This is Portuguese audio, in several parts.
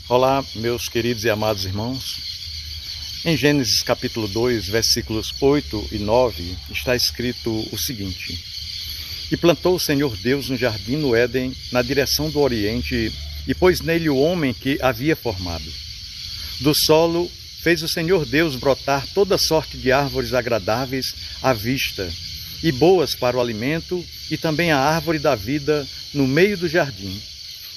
Olá, meus queridos e amados irmãos. Em Gênesis capítulo 2, versículos 8 e 9, está escrito o seguinte: E plantou o Senhor Deus um jardim no Éden, na direção do Oriente, e pôs nele o homem que havia formado. Do solo fez o Senhor Deus brotar toda sorte de árvores agradáveis à vista, e boas para o alimento, e também a árvore da vida no meio do jardim,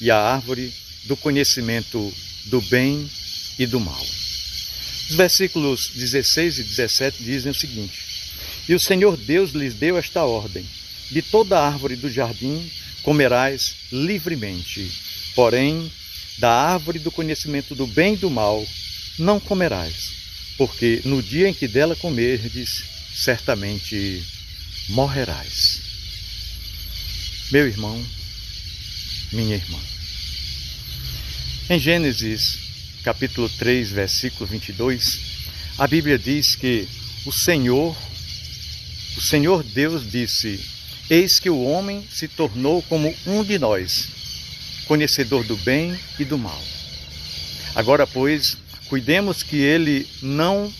e a árvore do conhecimento do bem e do mal. Os versículos 16 e 17 dizem o seguinte: E o Senhor Deus lhes deu esta ordem: De toda árvore do jardim comerás livremente, porém, da árvore do conhecimento do bem e do mal não comerás, porque no dia em que dela comerdes, certamente morrerás. Meu irmão, minha irmã. Em Gênesis capítulo 3, versículo 22, a Bíblia diz que o Senhor Deus disse: Eis que o homem se tornou como um de nós, conhecedor do bem e do mal. Agora, pois, cuidemos que ele não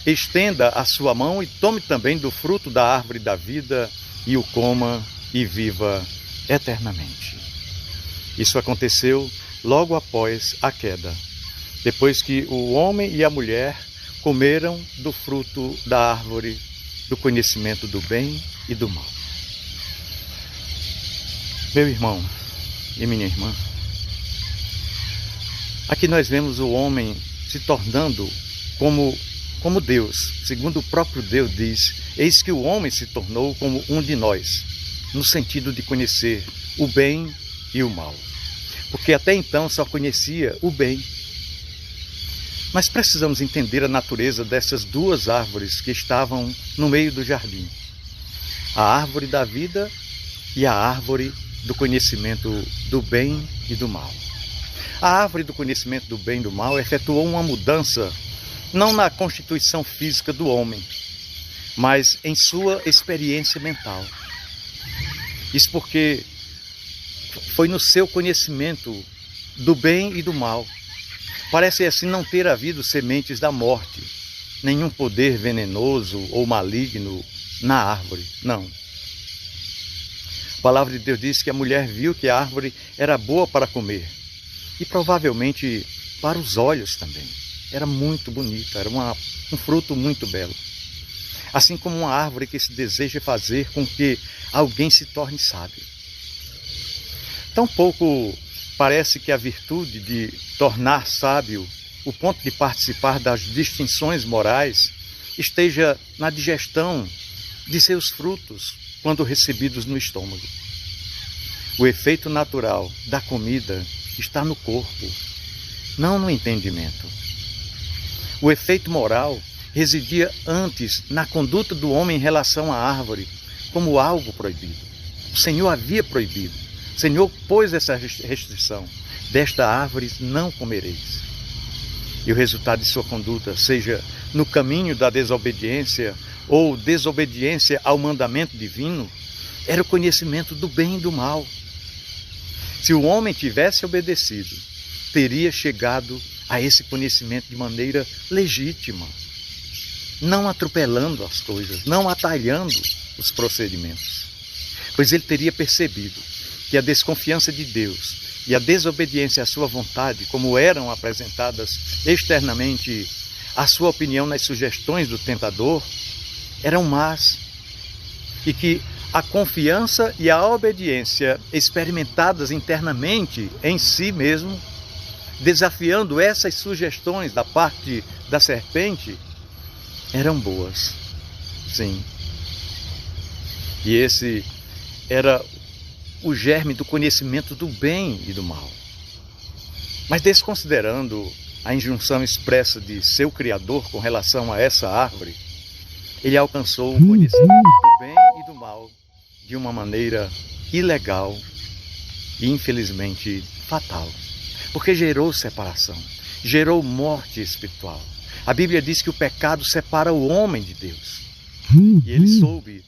estenda a sua mão e tome também do fruto da árvore da vida e o coma e viva eternamente. Isso aconteceu logo após a queda, depois que o homem e a mulher comeram do fruto da árvore do conhecimento do bem e do mal. Meu irmão e minha irmã, aqui nós vemos o homem se tornando como Deus, segundo o próprio Deus diz: Eis que o homem se tornou como um de nós, no sentido de conhecer o bem e o mal. Porque até então só conhecia o bem. Mas precisamos entender a natureza dessas duas árvores que estavam no meio do jardim: a árvore da vida e a árvore do conhecimento do bem e do mal. A árvore do conhecimento do bem e do mal efetuou uma mudança, não na constituição física do homem, mas em sua experiência mental. Isso porque foi no seu conhecimento do bem e do mal. Parece assim não ter havido sementes da morte, nenhum poder venenoso ou maligno na árvore, não. A palavra de Deus diz que a mulher viu que a árvore era boa para comer e provavelmente para os olhos também. Era muito bonita, era um fruto muito belo. Assim como uma árvore que se deseja fazer com que alguém se torne sábio. Tampouco parece que a virtude de tornar sábio, o ponto de participar das distinções morais, esteja na digestão de seus frutos quando recebidos no estômago. O efeito natural da comida está no corpo, não no entendimento. O efeito moral residia antes na conduta do homem em relação à árvore, como algo proibido. O Senhor havia proibido. O Senhor pôs essa restrição: desta árvore não comereis. E o resultado de sua conduta, seja no caminho da desobediência ou desobediência ao mandamento divino, era o conhecimento do bem e do mal. Se o homem tivesse obedecido, teria chegado a esse conhecimento de maneira legítima, não atropelando as coisas, não atalhando os procedimentos, pois ele teria percebido que a desconfiança de Deus e a desobediência à sua vontade, como eram apresentadas externamente à sua opinião nas sugestões do tentador, eram más, e que a confiança e a obediência experimentadas internamente em si mesmo, desafiando essas sugestões da parte da serpente, eram boas, sim. E esse era o germe do conhecimento do bem e do mal. Mas desconsiderando a injunção expressa de seu Criador com relação a essa árvore, ele alcançou o conhecimento do bem e do mal de uma maneira ilegal e infelizmente fatal, porque gerou separação, gerou morte espiritual. A Bíblia diz que o pecado separa o homem de Deus, e ele soube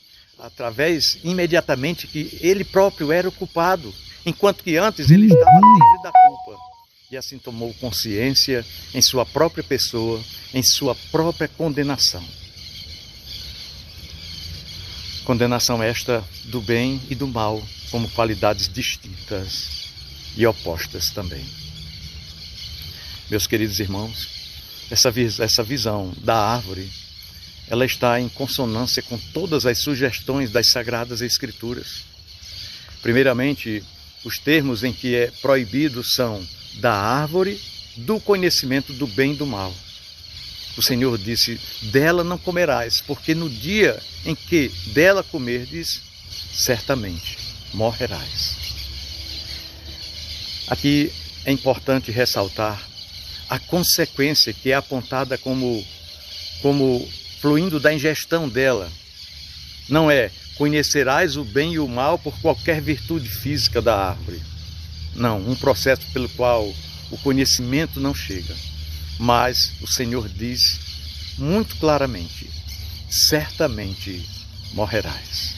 imediatamente que ele próprio era o culpado, enquanto que antes ele estava livre da culpa. e assim tomou consciência em sua própria pessoa, em sua própria condenação. Condenação esta do bem e do mal como qualidades distintas e opostas também. Meus queridos irmãos, essa visão da árvore, ela está em consonância com todas as sugestões das Sagradas Escrituras. Primeiramente, os termos em que é proibido são da árvore do conhecimento do bem e do mal. O Senhor disse, dela não comerás, porque no dia em que dela comerdes, certamente morrerás. Aqui é importante ressaltar a consequência que é apontada como fluindo da ingestão dela. Não é conhecerás o bem e o mal por qualquer virtude física da árvore. Não, um processo pelo qual o conhecimento não chega. Mas o Senhor diz muito claramente, certamente morrerás.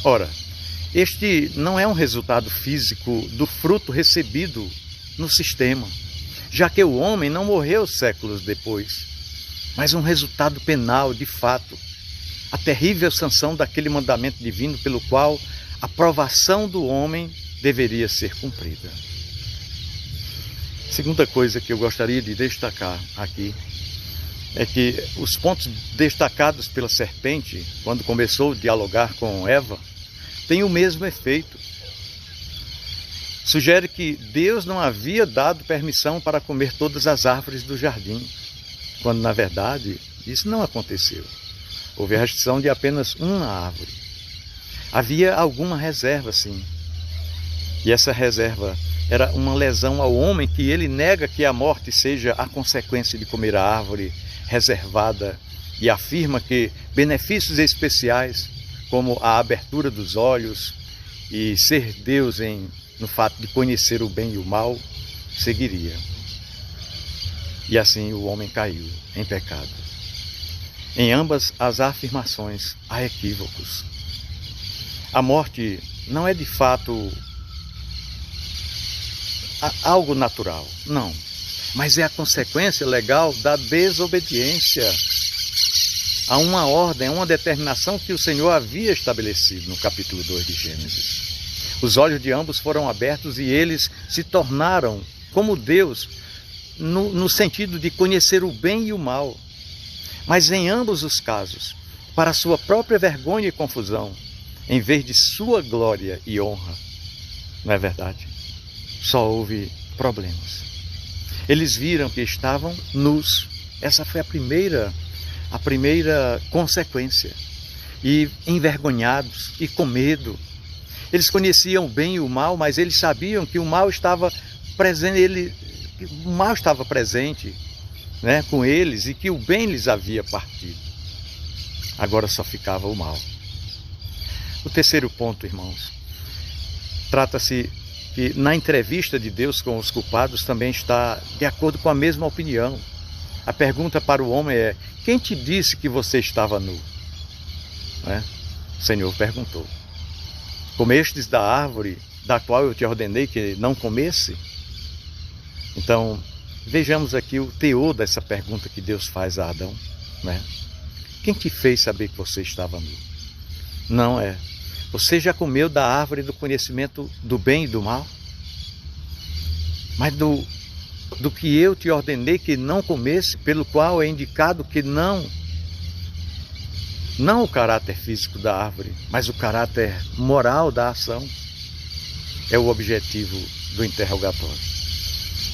Ora, este não é um resultado físico do fruto recebido no sistema, já que o homem não morreu séculos depois, mas um resultado penal de fato, a terrível sanção daquele mandamento divino pelo qual a provação do homem deveria ser cumprida. Segunda coisa que eu gostaria de destacar aqui é que os pontos destacados pela serpente, quando começou a dialogar com Eva, têm o mesmo efeito. Sugere que Deus não havia dado permissão para comer todas as árvores do jardim, quando na verdade isso não aconteceu. Houve a restrição de apenas uma árvore. Havia alguma reserva, sim. E essa reserva era uma lesão ao homem, que ele nega que a morte seja a consequência de comer a árvore reservada e afirma que benefícios especiais, como a abertura dos olhos e ser Deus no fato de conhecer o bem e o mal, seguiria. E assim o homem caiu em pecado. Em ambas as afirmações há equívocos. A morte não é de fato algo natural, não. Mas é a consequência legal da desobediência a uma ordem, a uma determinação que o Senhor havia estabelecido no capítulo 2 de Gênesis. Os olhos de ambos foram abertos e eles se tornaram como Deus, no sentido de conhecer o bem e o mal. Mas em ambos os casos, para sua própria vergonha e confusão, em vez de sua glória e honra. Não é verdade? Só houve problemas. Eles viram que estavam nus. Essa foi a primeira consequência. E envergonhados e com medo. Eles conheciam o bem e o mal, mas eles sabiam que o mal estava presente, né, com eles, e que o bem lhes havia partido. Agora só ficava o mal. O terceiro ponto, irmãos, trata-se que na entrevista de Deus com os culpados também está de acordo com a mesma opinião. A pergunta para o homem é: quem te disse que você estava nu? Né? O Senhor perguntou: comestes da árvore da qual eu te ordenei que não comesse? Então, vejamos aqui o teor dessa pergunta que Deus faz a Adão, né? Quem te fez saber que você estava nu? Não é. Você já comeu da árvore do conhecimento do bem e do mal? Mas do que eu te ordenei que não comesse, pelo qual é indicado que não o caráter físico da árvore, mas o caráter moral da ação, é o objetivo do interrogatório.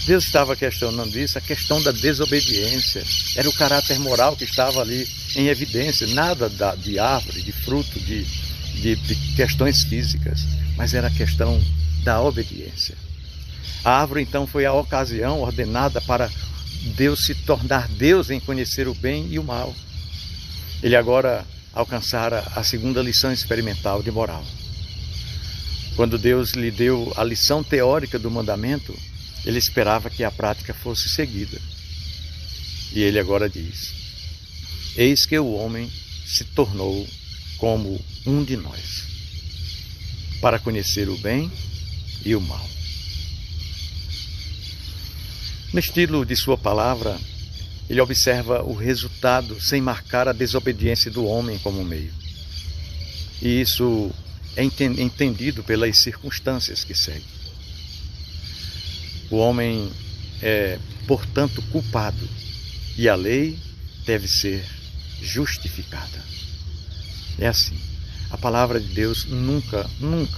Deus estava questionando isso, a questão da desobediência. Era o caráter moral que estava ali em evidência, nada de árvore, de fruto, de questões físicas, mas era a questão da obediência. A árvore então foi a ocasião ordenada para Deus se tornar Deus em conhecer o bem e o mal. Ele agora alcançara a segunda lição experimental de moral. Quando Deus lhe deu a lição teórica do mandamento, ele esperava que a prática fosse seguida. E ele agora diz: eis que o homem se tornou como um de nós, para conhecer o bem e o mal. No estilo de sua palavra, ele observa o resultado sem marcar a desobediência do homem como meio. E isso é entendido pelas circunstâncias que seguem. O homem é, portanto, culpado e a lei deve ser justificada. É assim. A palavra de Deus nunca,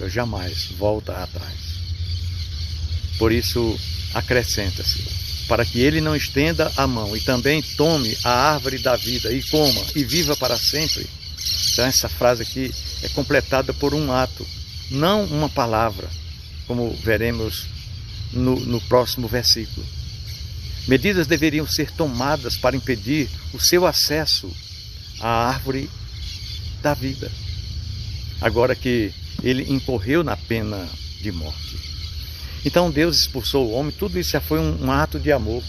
jamais volta atrás. Por isso, acrescenta-se, para que ele não estenda a mão e também tome a árvore da vida e coma e viva para sempre. Então essa frase aqui é completada por um ato, não uma palavra, como veremos no próximo versículo. Medidas deveriam ser tomadas para impedir o seu acesso à árvore da vida, agora que ele incorreu na pena de morte. Então Deus expulsou o homem, tudo isso já foi um ato de amor,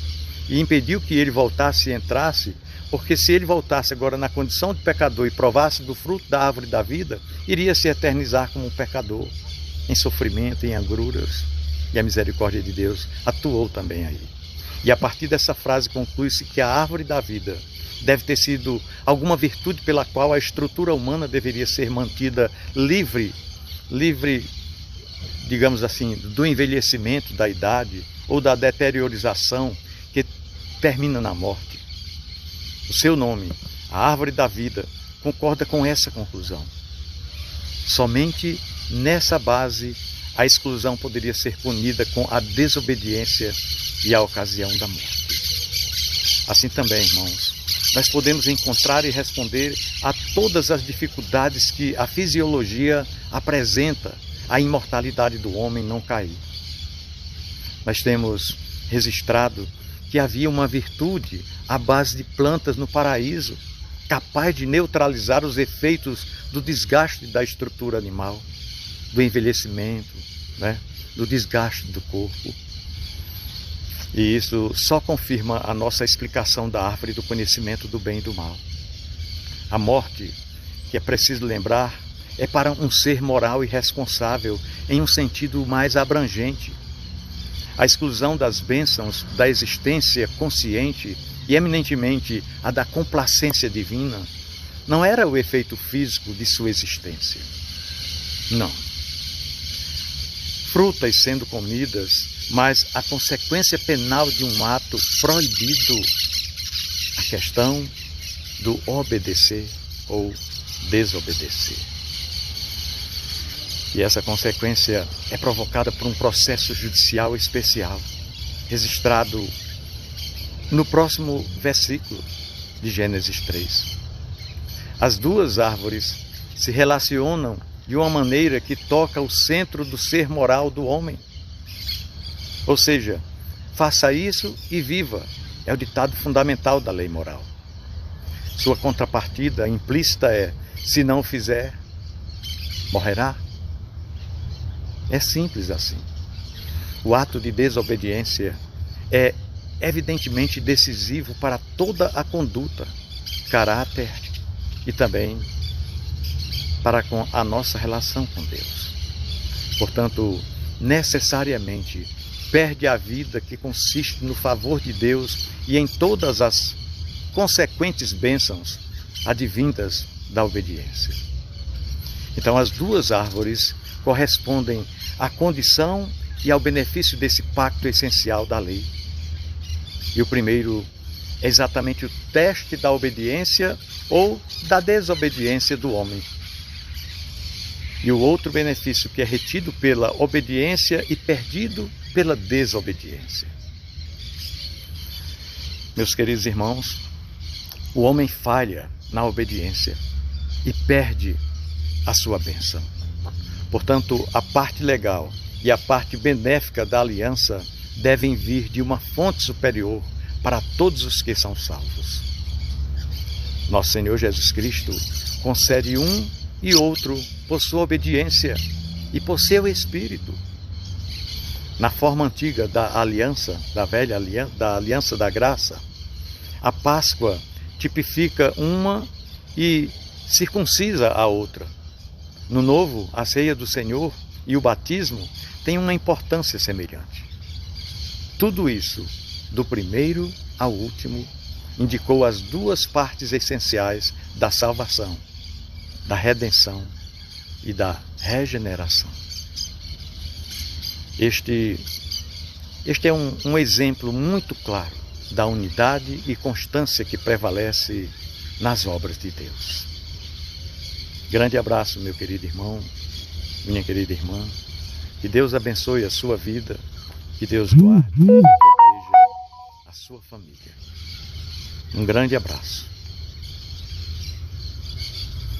e impediu que ele voltasse e entrasse, porque se ele voltasse agora na condição de pecador e provasse do fruto da árvore da vida, iria se eternizar como um pecador, em sofrimento, em agruras, e a misericórdia de Deus atuou também aí. E a partir dessa frase conclui-se que a árvore da vida deve ter sido alguma virtude pela qual a estrutura humana deveria ser mantida livre, digamos assim, do envelhecimento da idade ou da deteriorização que termina na morte. O seu nome, a árvore da vida, concorda com essa conclusão. Somente nessa base a exclusão poderia ser punida com a desobediência e a ocasião da morte. Assim também, irmãos, nós podemos encontrar e responder a todas as dificuldades que a fisiologia apresenta à imortalidade do homem não cair. Nós temos registrado que havia uma virtude à base de plantas no paraíso, capaz de neutralizar os efeitos do desgaste da estrutura animal, do envelhecimento, do desgaste do corpo. E isso só confirma a nossa explicação da árvore do conhecimento do bem e do mal. A morte, que é preciso lembrar, é para um ser moral e responsável em um sentido mais abrangente. A exclusão das bênçãos da existência consciente e eminentemente a da complacência divina não era o efeito físico de sua existência. Não. Frutas sendo comidas, mas a consequência penal de um ato proibido, a questão do obedecer ou desobedecer. E essa consequência é provocada por um processo judicial especial, registrado no próximo versículo de Gênesis 3. As duas árvores se relacionam de uma maneira que toca o centro do ser moral do homem. Ou seja, faça isso e viva, é o ditado fundamental da lei moral. Sua contrapartida implícita é, se não fizer, morrerá. É simples assim. O ato de desobediência é evidentemente decisivo para toda a conduta, caráter e também para com a nossa relação com Deus. Portanto, necessariamente perde a vida que consiste no favor de Deus e em todas as consequentes bênçãos advindas da obediência. Então, as duas árvores correspondem à condição e ao benefício desse pacto essencial da lei. E o primeiro é exatamente o teste da obediência ou da desobediência do homem. E o outro benefício que é retido pela obediência e perdido pela desobediência. Meus queridos irmãos, o homem falha na obediência e perde a sua bênção. Portanto, a parte legal e a parte benéfica da aliança devem vir de uma fonte superior para todos os que são salvos. Nosso Senhor Jesus Cristo concede um e outro por sua obediência e por seu Espírito. Na forma antiga da aliança, da velha aliança, da aliança da graça, a Páscoa tipifica uma e circuncisa a outra. No novo, a ceia do Senhor e o batismo têm uma importância semelhante. Tudo isso do primeiro ao último, indicou as duas partes essenciais da salvação, da redenção e da regeneração. Este é um exemplo muito claro da unidade e constância que prevalece nas obras de Deus. Grande abraço, meu querido irmão, minha querida irmã. Que Deus abençoe a sua vida, que Deus guarde e proteja a sua família. Um grande abraço.